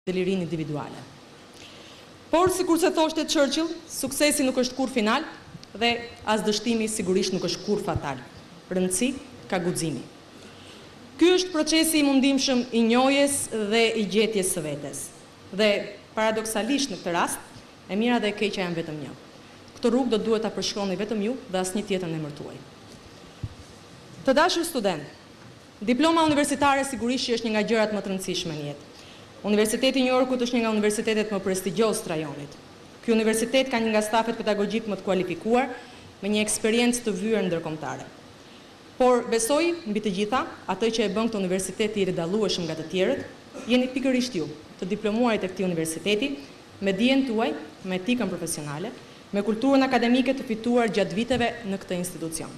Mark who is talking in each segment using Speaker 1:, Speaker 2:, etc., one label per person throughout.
Speaker 1: dhe lirinë individuale. Por, sikur se thoshte Churchill, suksesi nuk është kur final dhe as dështimi sigurisht nuk është kur fatal. Rëndësi ka guximi. Ky është procesi i mundimshëm i njohjes dhe i gjetjes së vetes. Dhe paradoksalisht në këtë rast, e mira dhe e keqja janë vetëm një. Këtë rrugë do duhet ta përshkroni vetëm ju dhe asnjë tjetër në emër tuaj. Të dashur student, diploma universitare sigurisht që është një nga gjërat më të rëndësishme në jetë. Universiteti i New Yorkut është një nga universitetet më prestigjioz të rajonit. Ky universitet ka një nga stafet pedagogjik më të kualifikuar, me një eksperiencë të vyer ndërkombëtare. Por besoj mbi të gjitha, atë që e bën këtë universitet i ridallueshëm nga të tjerët, jeni pikërisht ju, të diplomuarit e këtij universiteti, me dijen tuaj, me etikën profesionale, me kulturën akademike të fituar gjatë viteve në këtë institucion.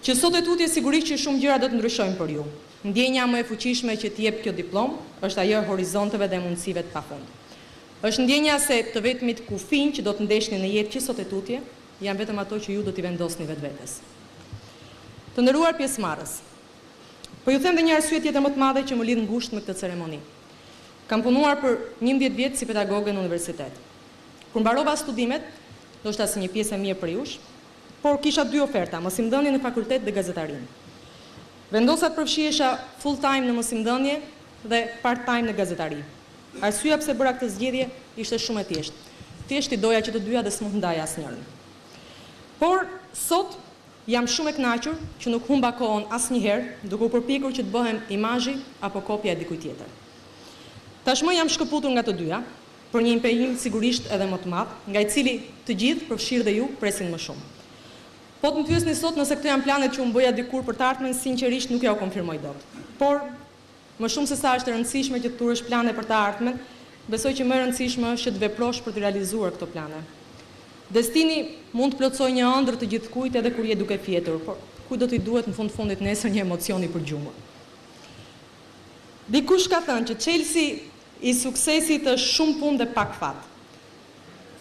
Speaker 1: Që sot e tutje sigurisht që shumë gjëra do të ndryshojnë për ju. Ndjenja më e fuqishme që t'jep kjo diplomë është ajo e horizonteve dhe mundësive të pafund. Është ndjenja se të vetmit kufij që do të ndeshni në jetë që sot e tutje, janë vetëm ato që ju do t'i vendosni vetvetes. Të nderuar pjesëmarrës, po ju them dhe një arsye tjetër më të madhe që më lidh ngushtë me këtë ceremoni. Kam punuar për 11 vjet si pedagoge në universitet. Kur mbarova studimet, ndoshta si një pjesë e mirë për jush, por kisha dy oferta, mosimdhënie në fakultet dhe gazetarinë. Vendosa të përfshihesha full time në mosimdhënie dhe part time në gazetari. Arsyeja pse bëra këtë zgjedhje ishte shumë e thjeshtë. Thjesht i doja që të dyja dhe s'mund ndaja asnjërin. Por sot jam shumë e kënaqur që nuk humba kohën asnjëherë duke u përpikur që të bëhem imazhi apo kopja e dikujt tjetër. Tashmë jam shkëputur nga të dyja, për një impenjim sigurisht edhe më të madh, nga i cili të gjithë, përfshirë dhe ju, presin më shumë. Po të më pyesni sot nëse këto janë planet që unë bëja dikur për të ardhmen, sinqerisht nuk ja u konfirmoj dot. Por, më shumë se sa është e rëndësishme që të turësh plane për të ardhmen, besoj që më e rëndësishme është që të veprosh për të realizuar këto plane. Destini mund të plotësojë një ëndër të gjithkujt edhe kur je duke fjetur, por kujt do t'i duhet në fund fundit nesër një emocioni për gjumur. Dikush ka thënë që çelësi i suksesit është shumë punë dhe pak fat.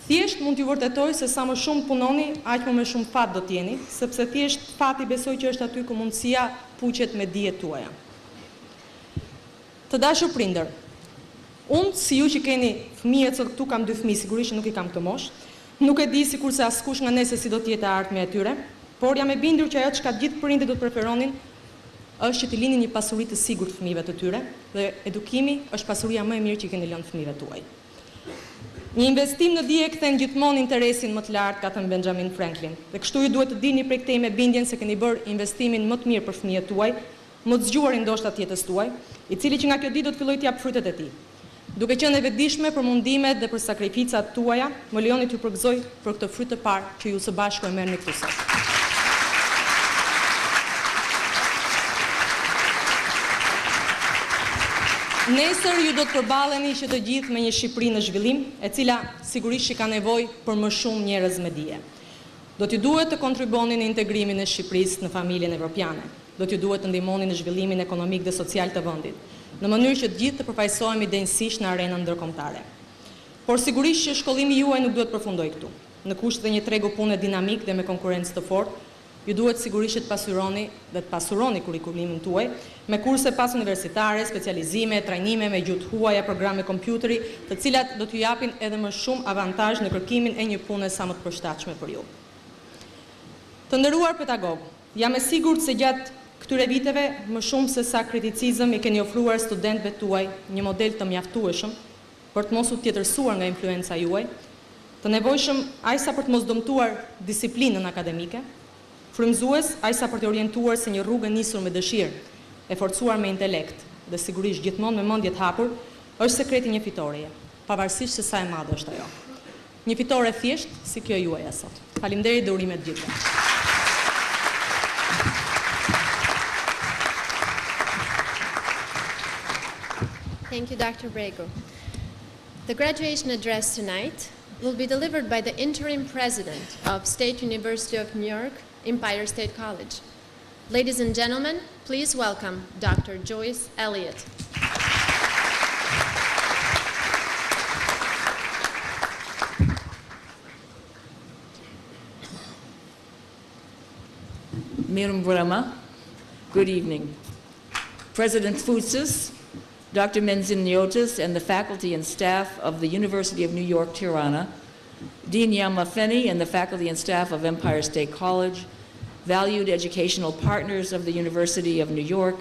Speaker 1: Thjesht mund t'ju vërtetoj se sa më shumë punoni, aq më shumë fat do t'jeni, sepse thjesht fati besoj që është aty ku mundësia puqet me dijet tuaja. Të dashur prindër, unë si ju që keni fëmijë, se këtu kam 2 fëmijë, sigurisht nuk i kam këtë moshë, nuk e di sikurse askush nga ne se si do t'jetë e ardhmja e tyre, por jam e bindur që ajo çka gjithë prindërit do të preferonin është që t'i lini një pasuri të sigurt fëmijëve të tyre, dhe edukimi është pasuria më e mirë që keni lënë fëmijëve tuaj. Një investim në dije kthen gjithmonë interesin më të lartë, ka thënë Benjamin Franklin. Dhe kështu ju duhet të dini prej këtej me bindjen se keni bërë investimin më të mirë për fëmijët tuaj, më të zgjuar ndoshta të jetës tuaj, i cili që nga kjo ditë do të fillojë të jap frytet e tij. Duke qenë e vetëdijshme për mundimet dhe për sakrificat tuaja, më lejoni t'ju përgëzoj për këtë fryt të parë që ju së bashku e merrni këtu sot. Nesër ju do të përballeni që të gjithë me një Shqipëri në zhvillim, e cila sigurisht që ka nevojë për më shumë njerëz me dije. Do t'ju duhet të kontriboni në integrimin e Shqipërisë në familjen evropiane. Do t'ju duhet të ndihmoni në zhvillimin ekonomik dhe social të vendit, në mënyrë që të gjithë të përfaqësohemi denjësisht në arenën ndërkombëtare. Por sigurisht që shkollimi juaj nuk duhet përfundojë këtu. Në kushte të një tregu pune dinamik dhe me konkurrencë të fortë, ju duhet sigurisht të pasuroni kurrikulumin tuaj me kurse pas universitare, specializime, trajnime me gjuhë huaja, programe kompjuteri, të cilat do t'ju japin edhe më shumë avantazh në kërkimin e një pune sa më të përshtatshme për ju. Të nderuar pedagog, jam e sigurt se gjatë këtyre viteve më shumë se sa kriticizëm i keni ofruar studentëve tuaj një model të mjaftueshëm për të mos u tjetërsuar nga influenca juaj, të nevojshëm ajsa për të mos dëmtuar disiplinën akademike, frymëzues ajsa për të orientuar se një rrugë nisur me dëshirë, e forcuar me intelekt dhe sigurisht gjithmonë me mendje të hapur, është sekreti një fitoreje, pavarësisht se sa e madhe është ajo. Një fitore thjesht si kjo juaja sot. Faleminderit dhe urime të gjithëve.
Speaker 2: Thank you, Dr. Brego. The graduation address tonight will be delivered by the interim president of State University of New York, Empire State College. Ladies and gentlemen, please welcome Dr. Joyce Elliott.
Speaker 3: Good evening. President Futsas, Dr. Menziniotis and the faculty and staff of the University of New York, Tirana, Dean Yamafeni and the faculty and staff of Empire State College, valued educational partners of the University of New York,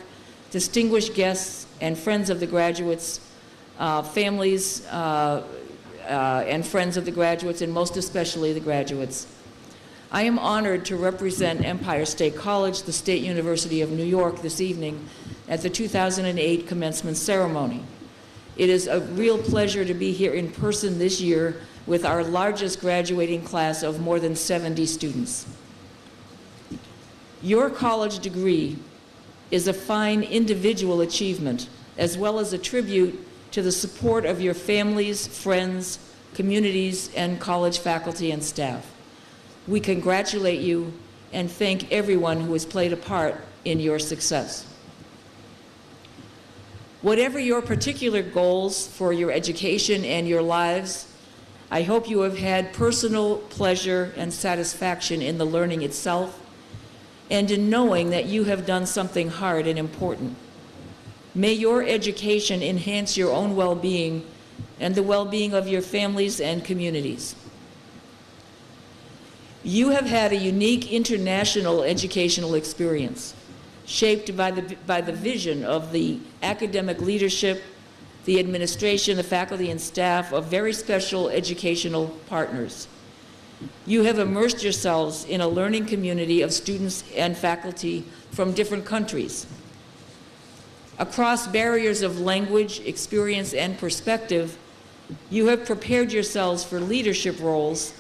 Speaker 3: distinguished guests and friends of the graduates, families and friends of the graduates, and most especially the graduates. I am honored to represent Empire State College, the State University of New York, this evening at the 2008 commencement ceremony. It is a real pleasure to be here in person this year with our largest graduating class of more than 70 students. Your college degree is a fine individual achievement, as well as a tribute to the support of your families, friends, communities, and college faculty and staff. We congratulate you and thank everyone who has played a part in your success. Whatever your particular goals for your education and your lives, I hope you have had personal pleasure and satisfaction in the learning itself and in knowing that you have done something hard and important. May your education enhance your own well-being and the well-being of your families and communities. You have had a unique international educational experience, shaped by the vision of the academic leadership, the administration, the faculty and staff of very special educational partners. You have immersed yourselves in a learning community of students and faculty from different countries. Across barriers of language, experience, and perspective, you have prepared yourselves for leadership roles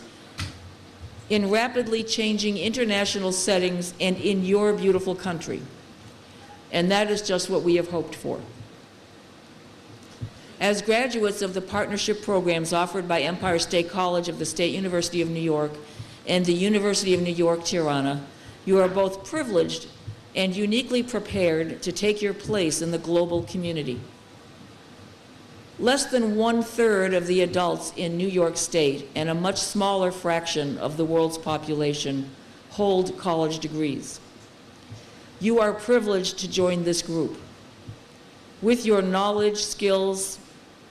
Speaker 3: in rapidly changing international settings and in your beautiful country. And that is just what we have hoped for. As graduates of the partnership programs offered by Empire State College of the State University of New York and the University of New York, Tirana, you are both privileged and uniquely prepared to take your place in the global community. Less than 1/3 of the adults in New York State and a much smaller fraction of the world's population hold college degrees. You are privileged to join this group. With your knowledge, skills,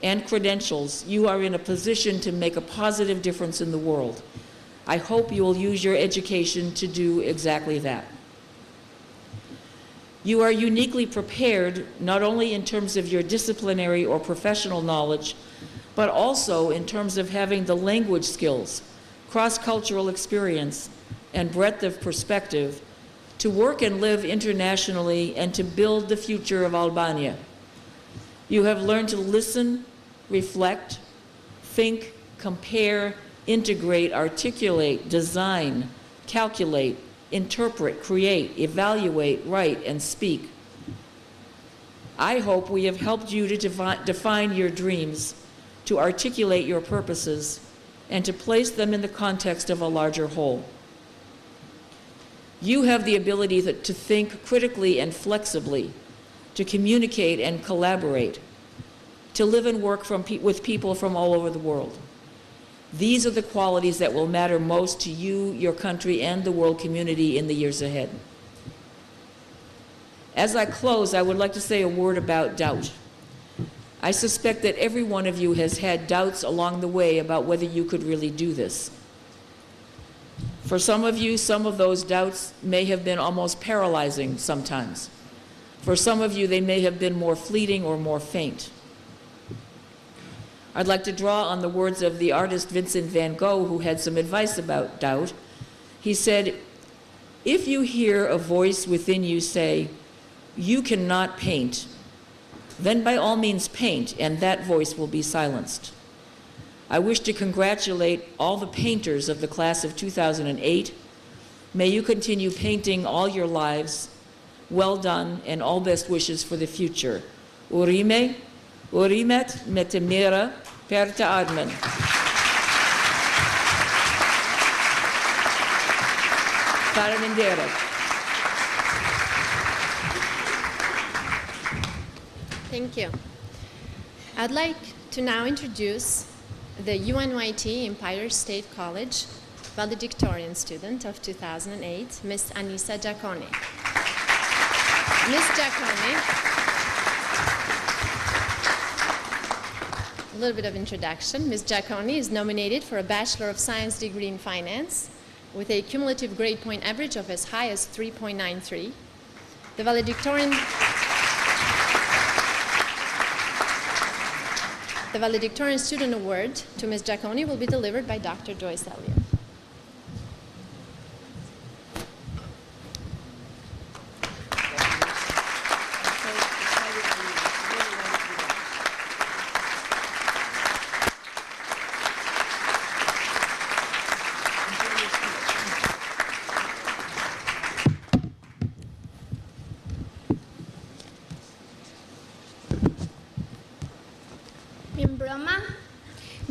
Speaker 3: and credentials, you are in a position to make a positive difference in the world. I hope you will use your education to do exactly that. You are uniquely prepared, not only in terms of your disciplinary or professional knowledge, but also in terms of having the language skills, cross-cultural experience, and breadth of perspective to work and live internationally and to build the future of Albania. You have learned to listen, reflect, think, compare, integrate, articulate, design, calculate, interpret, create, evaluate, write, and speak. I hope we have helped you to define your dreams, to articulate your purposes, and to place them in the context of a larger whole. You have the ability to think critically and flexibly, to communicate and collaborate, to live and work with people from all over the world. These are the qualities that will matter most to you, your country, and the world community in the years ahead. As I close, I would like to say a word about doubt. I suspect that every one of you has had doubts along the way about whether you could really do this. For some of you, some of those doubts may have been almost paralyzing sometimes. For some of you, they may have been more fleeting or more faint. I'd like to draw on the words of the artist Vincent van Gogh, who had some advice about doubt. He said, "If you hear a voice within you say, 'You cannot paint,' then by all means paint, and that voice will be silenced." I wish to congratulate all the painters of the class of 2008. May you continue painting all your lives. Well done, and all best wishes for the future. Urime, urimet me të mira për të ardhmen. Faleminderit.
Speaker 2: Thank you. I'd like to now introduce the UNYT Empire State College valedictorian student of 2008, Ms. Anissa Giaconi. Ms. Giaconi A little bit of introduction. Ms. Giacconi is nominated for a Bachelor of Science degree in Finance with a cumulative grade point average of as high as 3.93. The valedictorian Student Award to Ms. Giacconi will be delivered by Dr. Joyce Elliott.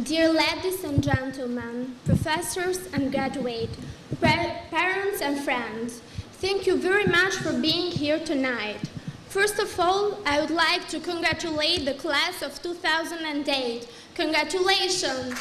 Speaker 4: Dear ladies and gentlemen, professors and graduates, parents and friends, thank you very much for being here tonight. First of all, I would like to congratulate the class of 2008. Congratulations!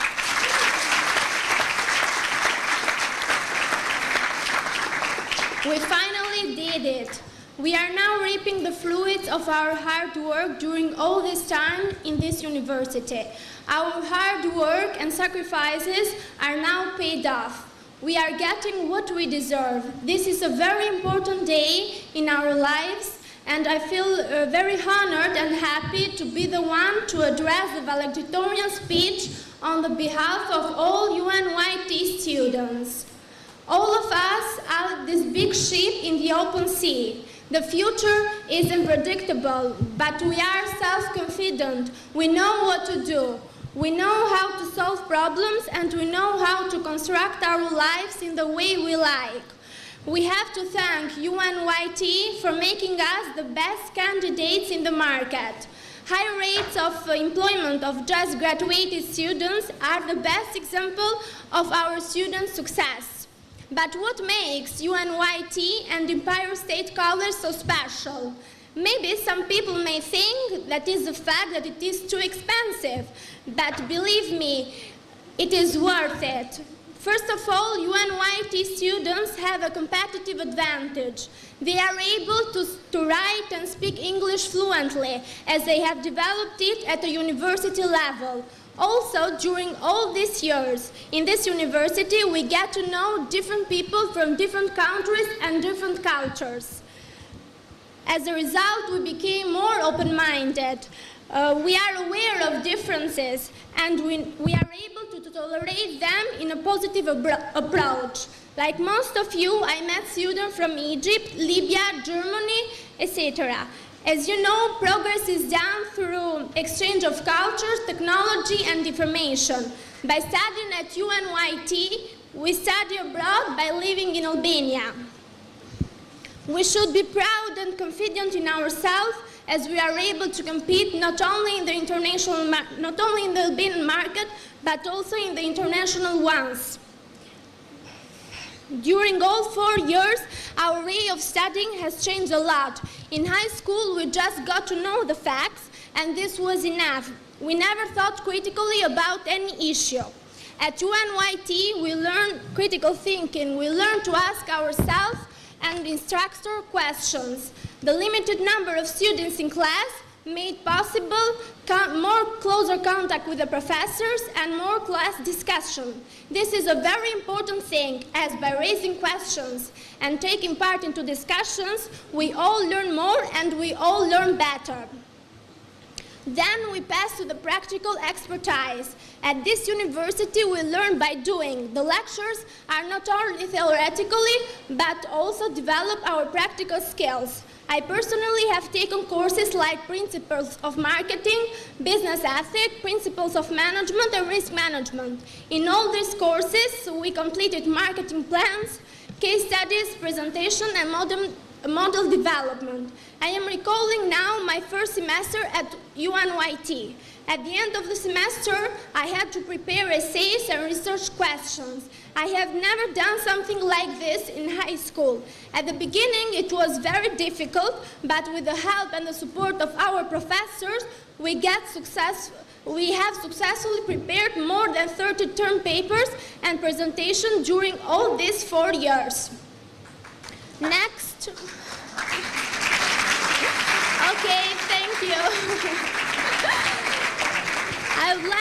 Speaker 4: We finally did it. We are now reaping the fruits of our hard work during all this time in this university. Our hard work and sacrifices are now paid off. We are getting what we deserve. This is a very important day in our lives, and I feel very honored and happy to be the one to address the valedictorian speech on the behalf of all UNYT students. All of us are this big ship in the open sea. The future is unpredictable, but we are self-confident. We know what to do. We know how to solve problems, and we know how to construct our lives in the way we like. We have to thank UNYT for making us the best candidates in the market. High rates of employment of just graduated students are the best example of our students' success. But what makes UNYT and Empire State College so special? Maybe some people may think that is the fact that it is too expensive, but believe me, it is worth it. First of all, UNYT students have a competitive advantage. They are able to write and speak English fluently, as they have developed it at a university level. Also, during all these years, in this university, we get to know different people from different countries and different cultures. As a result, we became more open-minded. We are aware of differences, and we are able to tolerate them in a positive approach. Like most of you, I met students from Egypt, Libya, Germany, etc. As you know, progress is done through exchange of cultures, technology, and information. By studying at UNYT, we study abroad by living in Albania. We should be proud and confident in ourselves, as we are able to compete not only in the Albanian market, but also in the international ones. During all 4 years, our way of studying has changed a lot. In high school, we just got to know the facts, and this was enough. We never thought critically about any issue. At UNYT, we learn critical thinking. We learn to ask ourselves and instructor questions. The limited number of students in class made possible more closer contact with the professors and more class discussion. This is a very important thing, as by raising questions and taking part into discussions, we all learn more and we all learn better. Then we pass to the practical expertise. At this university, we learn by doing. The lectures are not only theoretically, but also develop our practical skills. I personally have taken courses like Principles of Marketing, Business Ethics, Principles of Management, and Risk Management. In all these courses, we completed marketing plans, case studies, presentation, and model development. I am recalling now my first semester at UNYT. At the end of the semester, I had to prepare essays and research questions. I have never done something like this in high school. At the beginning, it was very difficult, but with the help and the support of our professors, we have successfully prepared more than 30 term papers and presentations during all these 4 years. Next. Okay, thank you. I would like